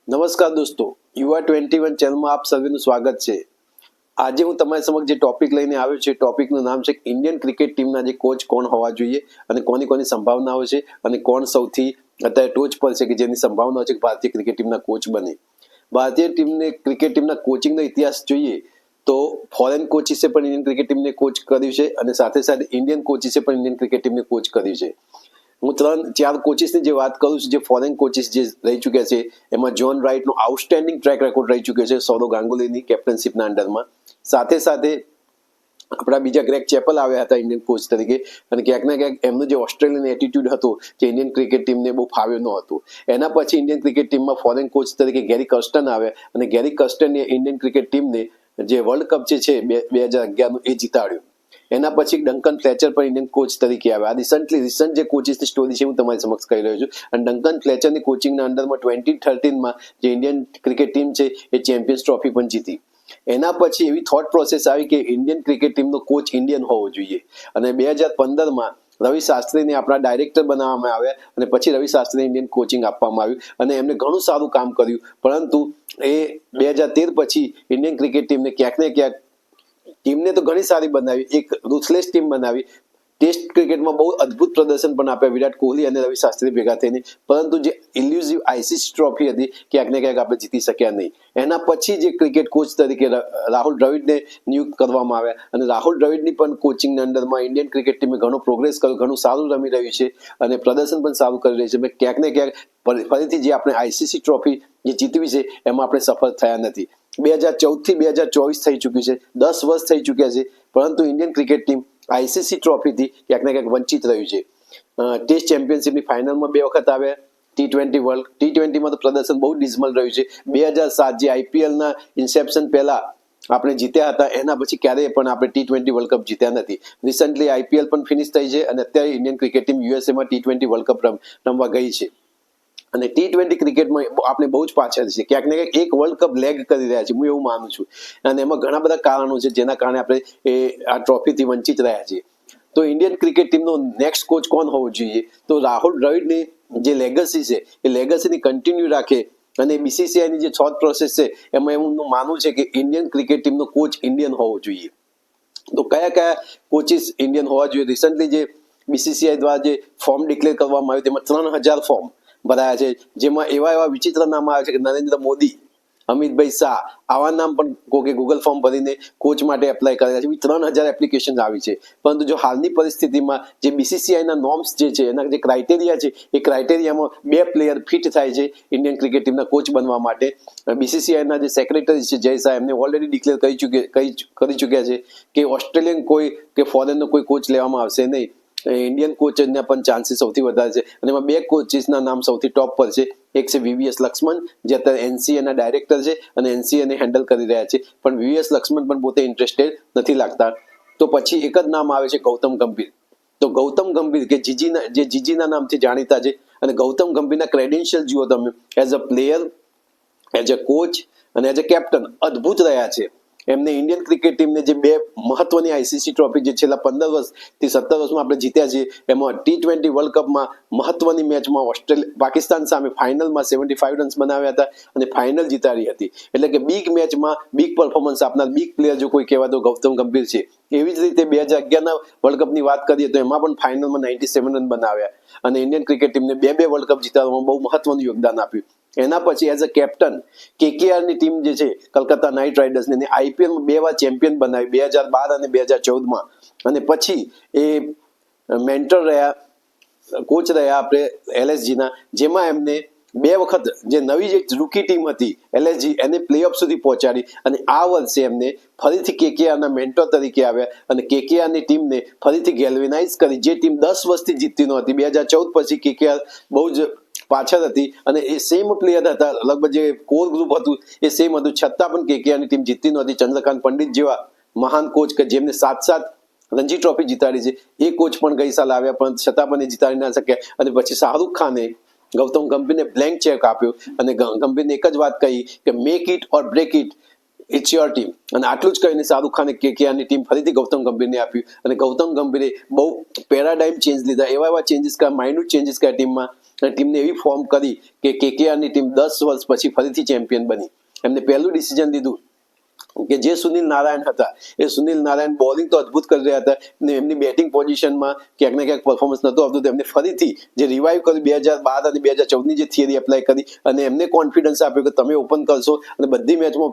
નમસ્કાર દોસ્તો, યુવા 21 ચેનલમાં આપ સર્વેનું સ્વાગત છે. આજે હું તમારી સમક્ષ જે ટોપિક લઈને આવ્યો છે, ટોપિકનું નામ છે ઇન્ડિયન ક્રિકેટ ટીમના જે કોચ કોણ હોવા જોઈએ અને કોની કોની સંભાવનાઓ છે અને કોણ સૌથી અત્યારે ટોચ પર છે કે જેની સંભાવનાઓ છે કે ભારતીય ક્રિકેટ ટીમના કોચ બને. ભારતીય ક્રિકેટ ટીમના કોચિંગનો ઇતિહાસ જોઈએ તો ફોરેન કોચિસે પણ ઇન્ડિયન ક્રિકેટ ટીમને કોચ કર્યું છે અને સાથે સાથે ઇન્ડિયન કોચિસે પણ ઇન્ડિયન ક્રિકેટ ટીમને કોચ કર્યું છે. હું 3-4 કોચિસની જે વાત કરું છું, જે ફોરેન કોચિસ જે રહી ચૂક્યા છે, એમાં જ્હોન રાઇટનો આઉટસ્ટેન્ડિંગ ટ્રેક રેકોર્ડ રહી ચૂક્યો છે સૌરવ ગાંગુલીની કેપ્ટનશીપના અંડરમાં. સાથે સાથે આપણા બીજા ગ્રેગ ચેપલ આવ્યા હતા ઇન્ડિયન કોચ તરીકે, અને ક્યાંક ને ક્યાંક એમનો જે ઓસ્ટ્રેલિયન એટીટ્યુડ હતો જે ઇન્ડિયન ક્રિકેટ ટીમને બહુ ફાવ્યો ન હતું. એના પછી ઇન્ડિયન ક્રિકેટ ટીમમાં ફોરેન કોચ તરીકે ગેરી કર્સ્ટન આવ્યા અને ગેરી કર્સ્ટને ઇન્ડિયન ક્રિકેટ ટીમને જે વર્લ્ડ કપ જે છે 2011નું એ જીતાડ્યું. એના પછી ડંકન ફ્લેચર પણ ઇન્ડિયન કોચ તરીકે આવ્યા. રિસન્ટ જે કોચિસની સ્ટોરી છે હું તમારી સમક્ષ કહી રહ્યો છું. અને ડંકન ફ્લેચરની કોચિંગના અંડરમાં 2013માં જે ઇન્ડિયન ક્રિકેટ ટીમ છે એ ચેમ્પિયન્સ ટ્રોફી પણ જીતી. એના પછી એવી થોટ પ્રોસેસ આવી કે ઇન્ડિયન ક્રિકેટ ટીમનો કોચ ઇન્ડિયન હોવો જોઈએ, અને 2015માં રવિ શાસ્ત્રીને આપણા ડાયરેક્ટર બનાવવામાં આવ્યા અને પછી રવિ શાસ્ત્રીને ઇન્ડિયન કોચિંગ આપવામાં આવ્યું અને એમને ઘણું સારું કામ કર્યું. પરંતુ એ 2013 પછી ઇન્ડિયન ક્રિકેટ ટીમને ક્યાંક ને ક્યાંક ટીમને તો ઘણી સારી બનાવી, એક રૂથલેસ ટીમ બનાવી. ટેસ્ટ ક્રિકેટમાં બહુ અદ્ભુત પ્રદર્શન પણ આપ્યા વિરાટ કોહલી અને રવિ શાસ્ત્રી ભેગા થઈને, પરંતુ જે ઇલ્યુઝિવ આઈસીસી ટ્રોફી હતી ક્યાંક ને ક્યાંક આપણે જીતી શક્યા નહીં. એના પછી જે ક્રિકેટ કોચ તરીકે રાહુલ દ્રવિડને નિયુક્ત કરવામાં આવ્યા અને રાહુલ દ્રવિડની પણ કોચિંગના અંડરમાં ઇન્ડિયન ક્રિકેટ ટીમે ઘણો પ્રોગ્રેસ કર્યો, ઘણું સારું રમી રહ્યું છે અને પ્રદર્શન પણ સારું કરી રહ્યું છે. મેં ક્યાંક ને ક્યાંક ફરીથી જે આપણે આઈસીસી ટ્રોફી જે જીતવી છે એમાં આપણે સફળ થયા નથી. 2014થી 2024 થઈ ચૂક્યું છે, 10 વર્ષ થઈ ચૂક્યા છે, પરંતુ ઇન્ડિયન ક્રિકેટ ટીમ આઈસીસી ટ્રોફીથી ક્યાંક ને ક્યાંક વંચિત રહ્યું છે. ટેસ્ટ ચેમ્પિયનશિપની ફાઇનલમાં 2 વખત આવ્યા. ટી20માં તો પ્રદર્શન બહુ ડિસમલ રહ્યું છે. 2007 જે આઈપીએલના ઇન્સેપ્શન પહેલા આપણે જીત્યા હતા, એના પછી ક્યારેય પણ આપણે ટી20 વર્લ્ડ કપ જીત્યા નથી. રિસન્ટલી આઈપીએલ પણ ફિનિશ થઈ છે અને અત્યારે ઇન્ડિયન ક્રિકેટ ટીમ યુએસએમાં ટી20 વર્લ્ડ કપ રમવા ગઈ છે. અને ટી20 ક્રિકેટમાં આપણે બહુ જ પાછળ છે, ક્યાંક ને ક્યાંક એક વર્લ્ડ કપ લેગ કરી રહ્યા છે, હું એવું માનું છું. અને એમાં ઘણા બધા કારણો છે જેના કારણે આપણે આ ટ્રોફીથી વંચિત રહ્યા છીએ. તો ઇન્ડિયન ક્રિકેટ ટીમનો નેક્સ્ટ કોચ કોણ હોવો જોઈએ? તો રાહુલ દ્રવિડની જે લેગસી છે એ લેગસીની કન્ટિન્યુ રાખે અને બીસીસીઆઈની જે થોટ પ્રોસેસ છે એમાં એવું માનવું છે કે ઇન્ડિયન ક્રિકેટ ટીમનો કોચ ઇન્ડિયન હોવો જોઈએ. તો કયા કયા કોચિસ ઇન્ડિયન હોવા જોઈએ? રિસન્ટલી જે બીસીસીઆઈ દ્વારા જે ફોર્મ ડિક્લેર કરવામાં આવ્યું તેમાં 3000 ફોર્મ ભરાયા છે, જેમાં એવા વિચિત્ર નામ આવે છે કે નરેન્દ્ર મોદી, અમિતભાઈ શાહ, આવા નામ પણ કોકે ગૂગલ ફોર્મ ભરીને કોચ માટે એપ્લાય કરેલા છે. 3000 એપ્લિકેશન આવી છે. પરંતુ જો હાલની પરિસ્થિતિમાં જે બીસીસીઆઈના નોર્મ્સ જે છે, એના જે ક્રાઇટેરિયા છે, એ ક્રાઇટેરિયામાં 2 પ્લેયર ફિટ થાય છે ઇન્ડિયન ક્રિકેટ ટીમના કોચ બનવા માટે. બીસીસીઆઈના જે સેક્રેટરી છે જય શાહ, એમને ઓલરેડી ડિક્લેર કરી ચૂક્યા છે કે ઓસ્ટ્રેલિયન કોઈ કે ફોરેનનો કોઈ કોચ લેવામાં આવશે નહીં. ઇન્ડિયન કોચના પણ ચાન્સીસ સૌથી વધારે છે અને એમાં 2 કોચિસના નામ સૌથી ટોપ પર છે. એક છે વીવીએસ લક્ષ્મણ, જે અત્યારે એનસીએના ડાયરેક્ટર છે અને એનસીએને હેન્ડલ કરી રહ્યા છે, પણ વીવીએસ લક્ષ્મણ પણ પોતે ઇન્ટરેસ્ટેડ નથી લાગતા. તો પછી એક જ નામ આવે છે ગૌતમ ગંભીર. તો ગૌતમ ગંભીર કે જીજીના નામથી જાણીતા છે, અને ગૌતમ ગંભીરના ક્રેડેન્શિયલ જુઓ તમે, as a player, as a coach અને એઝ અ કેપ્ટન અદ્ભુત રહ્યા છે. એમને ઇન્ડિયન ક્રિકેટ ટીમને જે 2 મહત્વની આઈસીસી ટ્રોફી જે છેલ્લા 15 વર્ષથી 17 વર્ષમાં આપણે જીત્યા છીએ, એમાં ટી20 વર્લ્ડ કપમાં મહત્વની મેચમાં પાકિસ્તાન સામે ફાઇનલમાં 75 રન્સ બનાવ્યા હતા અને ફાઇનલ જીતાડી હતી. એટલે કે બિગ મેચમાં બિગ પરફોર્મન્સ આપનાર બિગ પ્લેયર જો કોઈ કહેવાય તો ગૌતમ ગંભીર છે. એવી જ રીતે 2011ના વર્લ્ડ કપની વાત કરીએ તો એમાં પણ ફાઇનલમાં 97 રન બનાવ્યા અને ઇન્ડિયન ક્રિકેટ ટીમને 2 વર્લ્ડ કપ જીતાડવામાં બહુ મહત્વનું યોગદાન આપ્યું. એના પછી એઝ અ કેપ્ટન કેકેઆરની ટીમ જે છે, કલકત્તા નાઇટ રાઇડર્સને આઈપીએલમાં 2 વાર ચેમ્પિયન બનાવી, 2012 અને 2014માં. અને પછી એ મેન્ટર રહ્યા, કોચ રહ્યા આપણે એલએસજીના, જેમાં એમને 2 વખત જે નવી જે રૂકી ટીમ હતી એલએસજી, એને પ્લેઓફ સુધી પહોંચાડી અને આ વર્ષે એમને ફરીથી કેકેઆરના મેન્ટર તરીકે આવ્યા અને કેકેઆરની ટીમને ફરીથી ગેલ્વેનાઇઝ કરી. જે ટીમ 10 વર્ષથી જીતતી નહોતી, 2014 પછી કેકેઆર બહુ જ પાછળ હતી અને એ સેમ પ્લેયર હતા, લગભગ જે કોર ગ્રુપ હતું એ સેમ હતું, છતાં પણ કેકેઆરની ટીમ જીતતી નહોતી. ચંદ્રકાંત પંડિત જેવા મહાન કોચ કે જેમને 7 રણજી ટ્રોફી જીતાડી છે, એ કોચ પણ ગઈ સાલ આવ્યા પણ છતાં પણ એ જીતાડી ના શક્યા. અને પછી શાહરૂખ ખાને ગૌતમ ગંભીરને બ્લેન્ક ચેક આપ્યો અને ગંભીરને એક જ વાત કહી કે make it or break it, it's your team. અને આટલું જ કહીને શાહરૂખ ખાને કેકેઆરની ટીમ ફરીથી ગૌતમ ગંભીરને આપ્યું અને ગૌતમ ગંભીરે બહુ પેરાડાઇમ ચેન્જ લીધા, એવા ચેન્જીસ કર્યા, માઇન્યુટ ચેન્જીસ કર્યા ટીમમાં. અને ટીમને એવી ફોર્મ કરી કે કેકેઆરની ટીમ 10 વર્ષ પછી ફરીથી ચેમ્પિયન બની. એમને પહેલું ડિસિઝન લીધું કે જે સુનિલ નારાયણ હતા એ સુનિલ નારાયણ બોલિંગ તો અદભુત કરી રહ્યા હતા ને એમની બેટિંગ પોઝિશનમાં ક્યાંક ને ક્યાંક પરફોર્મન્સ નહોતું આવતું. એમને ફરીથી જે રિવાઇવ કર્યું 2012 અને 2014ની જે થિયરી એપ્લાય કરી અને એમને કોન્ફિડન્સ આપ્યો કે તમે ઓપન કરશો અને બધી મેચમાં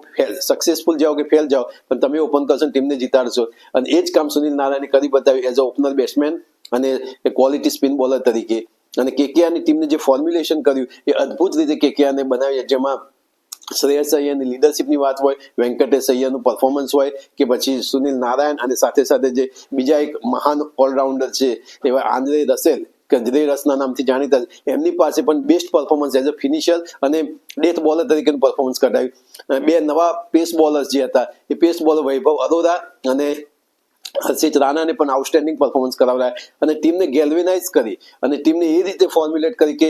સક્સેસફુલ જાઓ કે ફેલ જાઓ પણ તમે ઓપન કરશો અને ટીમને જીતાડશો. અને એ જ કામ સુનિલ નારાયણે કરી બતાવ્યું એઝ અ ઓપનર બેટ્સમેન અને ક્વોલિટી સ્પિન બોલર તરીકે. અને કેકેઆરની ટીમને જે ફોર્મ્યુલેશન કર્યું એ અદભુત રીતે કેકેઆરને બનાવી, જેમાં શ્રેયસ અય્યરની લીડરશિપની વાત હોય, વેંકટેશ અય્યરનું પરફોર્મન્સ હોય કે પછી સુનિલ નારાયણ અને સાથે સાથે જે બીજા એક મહાન ઓલરાઉન્ડર છે એવા આંદ્રે રસેલ કે ગ્રે રસના નામથી જાણીતા છે, એમની પાસે પણ best performance as a finisher અને ડેથ બોલર તરીકેનું પરફોર્મન્સ કઢાવ્યું. બે નવા પેસ બોલર્સ જે હતા એ પેસ બોલર વૈભવ અરોરા અને હર્ષિત રાણાને પણ આઉટસ્ટેન્ડિંગ પરફોર્મન્સ કરાવડાય અને ટીમને ગેલ્વેનાઇઝ કરી અને ટીમને એ રીતે ફોર્મ્યુલેટ કરી કે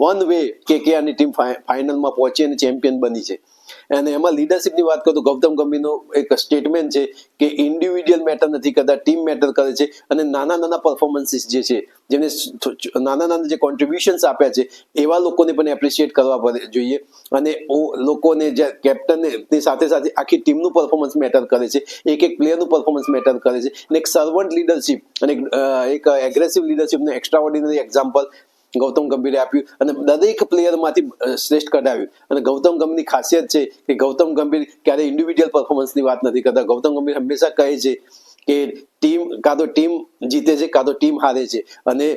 વન વે કેકેઆરની ટીમ ફાઇનલમાં પહોંચી અને ચેમ્પિયન બની છે. અને એમાં લીડરશિપની વાત કરું તો ગૌતમ ગંભીરનું એક સ્ટેટમેન્ટ છે કે ઇન્ડિવિડ્યુઅલ મેટર નથી કરતા, ટીમ મેટર કરે છે. અને નાના નાના પરફોર્મન્સીસ જે છે, જેમને નાના નાના જે કોન્ટ્રીબ્યુશન્સ આપ્યા છે એવા લોકોને પણ એપ્રિશિએટ કરવા જોઈએ. અને લોકોને જે કેપ્ટનની સાથે સાથે આખી ટીમનું પરફોર્મન્સ મેટર કરે છે, એક એક પ્લેયરનું પરફોર્મન્સ મેટર કરે છે. અને એક સર્વન્ટ લીડરશિપ અને એક એગ્રેસિવ લીડરશિપનું એક્સ્ટ્રા ઓર્ડિનરી એક્ઝામ્પલ ગૌતમ ગંભીરે આપ્યું અને દરેક પ્લેયરમાંથી શ્રેષ્ઠ કઢાવ્યું. અને ગૌતમ ગંભીરની ખાસિયત છે કે ગૌતમ ગંભીર ક્યારેય ઇન્ડિવિડ્યુઅલ પરફોર્મન્સની વાત નથી કરતા. ગૌતમ ગંભીર હંમેશા કહે છે કે ટીમ કાં તો ટીમ જીતે છે કાં તો ટીમ હારે છે અને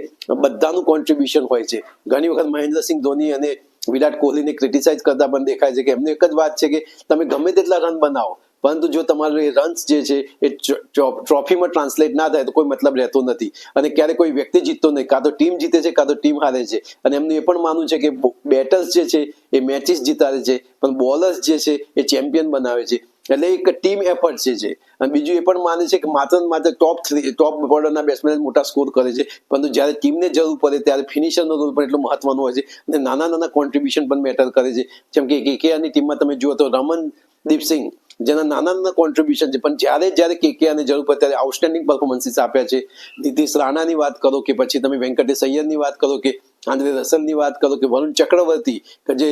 બધાનું કોન્ટ્રીબ્યુશન હોય છે. ઘણી વખત મહેન્દ્રસિંહ ધોની અને વિરાટ કોહલીને ક્રિટિસાઇઝ કરતા પણ દેખાય છે કે એમને એક જ વાત છે કે તમે ગમે તેટલા રન બનાવો પરંતુ જો તમારો એ રન્સ જે છે એ ટ્રોફીમાં ટ્રાન્સલેટ ના થાય તો કોઈ મતલબ રહેતો નથી. અને ક્યારે કોઈ વ્યક્તિ જીતતો નહીં, કાં તો ટીમ જીતે છે કાં તો ટીમ હારે છે. અને એમનું એ પણ માનવું છે કે બેટર્સ જે છે એ મેચિસ જીતાડે છે પણ બોલર્સ જે છે એ ચેમ્પિયન બનાવે છે. એટલે એક ટીમ એફર્ટ છે. અને બીજું એ પણ માને છે કે માત્ર ટોપ ઓર્ડરના બેટ્સમેન મોટા સ્કોર કરે છે પરંતુ જ્યારે ટીમને જરૂર પડે ત્યારે ફિનિશરનો રોલ પણ એટલો મહત્વનો હોય છે અને નાના નાના કોન્ટ્રીબ્યુશન પણ મેટર કરે છે. જેમ કે કેકેઆરની ટીમમાં તમે જુઓ તો રમનદીપ સિંહ જેના નાના નાના કોન્ટ્રીબ્યુશન છે પણ જ્યારે કેકેઆરની જરૂર પડે ત્યારે આઉટસ્ટેન્ડિંગ પરફોર્મન્સીસ આપ્યા છે. નીતિશ રાણાની વાત કરો કે પછી તમે વેંકટેશ અય્યરની વાત કરો કે આંદ્રે રસલની વાત કરો કે વરુણ ચક્રવર્તી, કે જે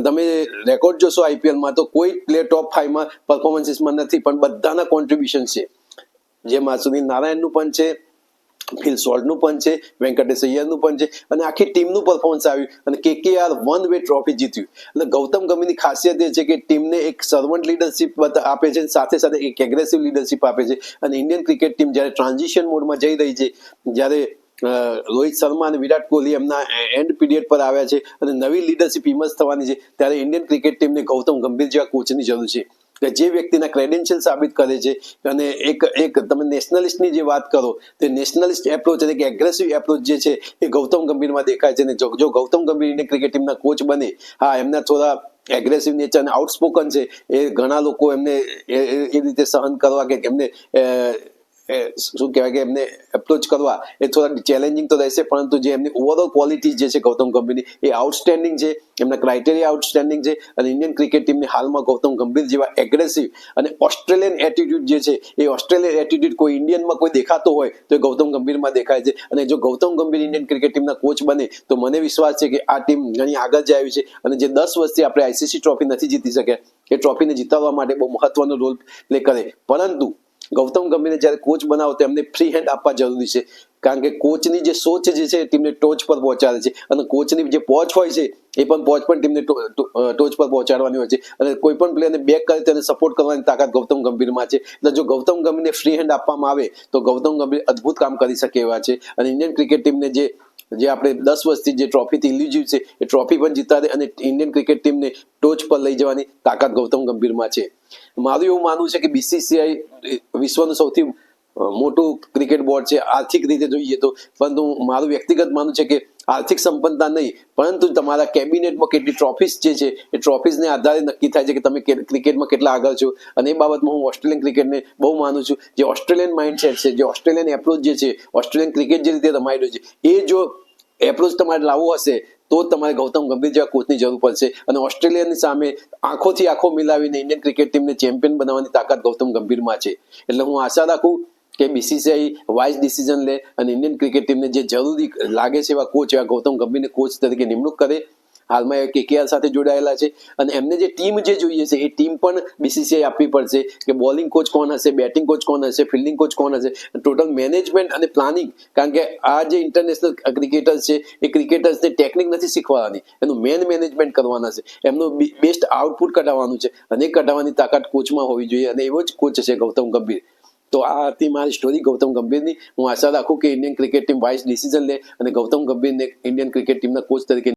તમે રેકોર્ડ જોશો આઈપીએલમાં તો કોઈ પ્લેયર ટોપ 5માં પરફોર્મન્સીસમાં નથી પણ બધાના કોન્ટ્રીબ્યુશન છે. જેમાં સુનિલ નારાયણનું પણ છે, ફિલ સોલ્ટનું પણ છે, વેંકટેશ અય્યરનું પણ છે અને આખી ટીમનું પરફોર્મન્સ આવ્યું અને કેકેઆર વન વે ટ્રોફી જીત્યું. એટલે ગૌતમ ગંભીરની ખાસિયત એ છે કે ટીમને એક સર્વન્ટ લીડરશિપ આપે છે, સાથે સાથે એક એગ્રેસિવ લીડરશિપ આપે છે. અને ઇન્ડિયન ક્રિકેટ ટીમ જ્યારે ટ્રાન્ઝિશન મોડમાં જઈ રહી છે, જ્યારે રોહિત શર્મા અને વિરાટ કોહલી એમના એન્ડ પીરિયડ પર આવ્યા છે અને નવી લીડરશિપ ઇમર્જ થવાની છે, ત્યારે ઇન્ડિયન ક્રિકેટ ટીમને ગૌતમ ગંભીર જેવા કોચની જરૂર છે કે જે વ્યક્તિના ક્રેડેન્શિયલ સાબિત કરે છે. અને એક તમે નેશનલિસ્ટની જે વાત કરો તો નેશનલિસ્ટ એપ્રોચ એટલે કે એગ્રેસિવ એપ્રોચ જે છે એ ગૌતમ ગંભીરમાં દેખાય છે. અને જો ગૌતમ ગંભીર ઇન્ડિયન ક્રિકેટ ટીમના કોચ બને, હા એમના થોડા એગ્રેસિવ નેચર અને આઉટસ્પોકન છે એ ઘણા લોકો એમને એ રીતે સહન કરવા કે એમને શું કહેવાય કે એમને એપ્રોચ કરવા એ થોડા ચેલેન્જિંગ તો રહેશે પરંતુ જે એમની ઓવરઓલ ક્વોલિટી જે છે ગૌતમ ગંભીરની એ આઉટસ્ટેન્ડિંગ છે, એમના ક્રાઇટેરિયા આઉટસ્ટેન્ડિંગ છે. અને ઇન્ડિયન ક્રિકેટ ટીમની હાલમાં ગૌતમ ગંભીર જેવા એગ્રેસિવ અને ઓસ્ટ્રેલિયન એટીટ્યુડ જે છે એ ઓસ્ટ્રેલિયન એટીટ્યુડ કોઈ ઇન્ડિયનમાં કોઈ દેખાતો હોય તો એ ગૌતમ ગંભીરમાં દેખાય છે. અને જો ગૌતમ ગંભીર ઇન્ડિયન ક્રિકેટ ટીમના કોચ બને તો મને વિશ્વાસ છે કે આ ટીમ ઘણી આગળ જાય છે અને જે 10 વર્ષથી આપણે આઈસીસી ટ્રોફી નથી જીતી શક્યા એ ટ્રોફીને જીતાડવા માટે બહુ મહત્વનો રોલ પ્લે કરે. પરંતુ ગૌતમ ગંભીરને જ્યારે કોચ બનાવો તો એમને ફ્રી હેન્ડ આપવા જરૂરી છે કારણ કે કોચની જે સોચ જે છે ટીમને ટોચ પર પહોંચાડે છે અને કોચની જે પહોંચ હોય છે એ પણ પહોંચ પણ ટીમને ટોચ પર પહોંચાડવાની હોય છે. અને કોઈ પણ પ્લેયરને બેક કરે તેને સપોર્ટ કરવાની તાકાત ગૌતમ ગંભીરમાં છે. એટલે જો ગૌતમ ગંભીરને ફ્રી હેન્ડ આપવામાં આવે તો ગૌતમ ગંભીર અદભુત કામ કરી શકે એવા છે. અને ઇન્ડિયન ક્રિકેટ ટીમને જે આપણે 10 વર્ષથી જે ટ્રોફીથી ઇલ્યુઝિવ છે એ ટ્રોફી પણ જીતાડે અને ઇન્ડિયન ક્રિકેટ ટીમને ટોચ પર લઈ જવાની તાકાત ગૌતમ ગંભીરમાં છે. મારું એવું માનવું છે કે બીસીસીઆઈ વિશ્વનું સૌથી મોટું ક્રિકેટ બોર્ડ છે આર્થિક રીતે જોઈએ તો, પરંતુ મારું વ્યક્તિગત માનવું છે કે આર્થિક સંપન્નતા નહીં પરંતુ તમારા કેબિનેટમાં કેટલી ટ્રોફીઝ જે છે એ ટ્રોફીઝને આધારે નક્કી થાય છે કે તમે ક્રિકેટમાં કેટલા આગળ છો. અને એ બાબતમાં હું ઓસ્ટ્રેલિયન ક્રિકેટને બહુ માનું છું. જે ઓસ્ટ્રેલિયન માઇન્ડસેટ છે, જે ઓસ્ટ્રેલિયન એપ્રોચ જે છે, ઓસ્ટ્રેલિયન ક્રિકેટ જે રીતે રમાઈ રહ્યું છે એ જો એપ્રોચ તમારે લાવવો હશે તો જ તમારે ગૌતમ ગંભીર જેવા કોચની જરૂર પડશે. અને ઓસ્ટ્રેલિયાની સામે આંખોથી આંખો મિલાવીને ઇન્ડિયન ક્રિકેટ ટીમને ચેમ્પિયન બનાવવાની તાકાત ગૌતમ ગંભીરમાં છે. એટલે હું આશા રાખું કે બીસીસીઆઈ વાઇઝ ડિસિઝન લે અને ઇન્ડિયન ક્રિકેટ ટીમને જે જરૂરી લાગે છે એવા કોચ, એવા ગૌતમ ગંભીરને કોચ તરીકે નિમણૂક કરે. હાલમાં એ કેકેઆર સાથે જોડાયેલા છે અને એમને જે ટીમ જે જોઈએ છે એ ટીમ પણ બીસીસીઆઈ આપવી પડશે કે બોલિંગ કોચ કોણ હશે, બેટિંગ કોચ કોણ હશે, ફિલ્ડિંગ કોચ કોણ હશે, ટોટલ મેનેજમેન્ટ અને પ્લાનિંગ. કારણ કે આ જે ઇન્ટરનેશનલ ક્રિકેટર્સ છે એ ક્રિકેટર્સને ટેકનિક નથી શીખવાડવાની, એનું મેનેજમેન્ટ કરવાના છે, એમનું બેસ્ટ આઉટપુટ કઢાવવાનું છે અને એ કઢાવવાની તાકાત કોચમાં હોવી જોઈએ અને એવો જ કોચ છે ગૌતમ ગંભીર. તો આ હતી મારી સ્ટોરી ગૌતમ ગંભીરની. હું આશા રાખું કે Indian cricket team wise decision લે અને ગૌતમ ગંભીરને ઇન્ડિયન ક્રિકેટ ટીમના કોચ તરીકે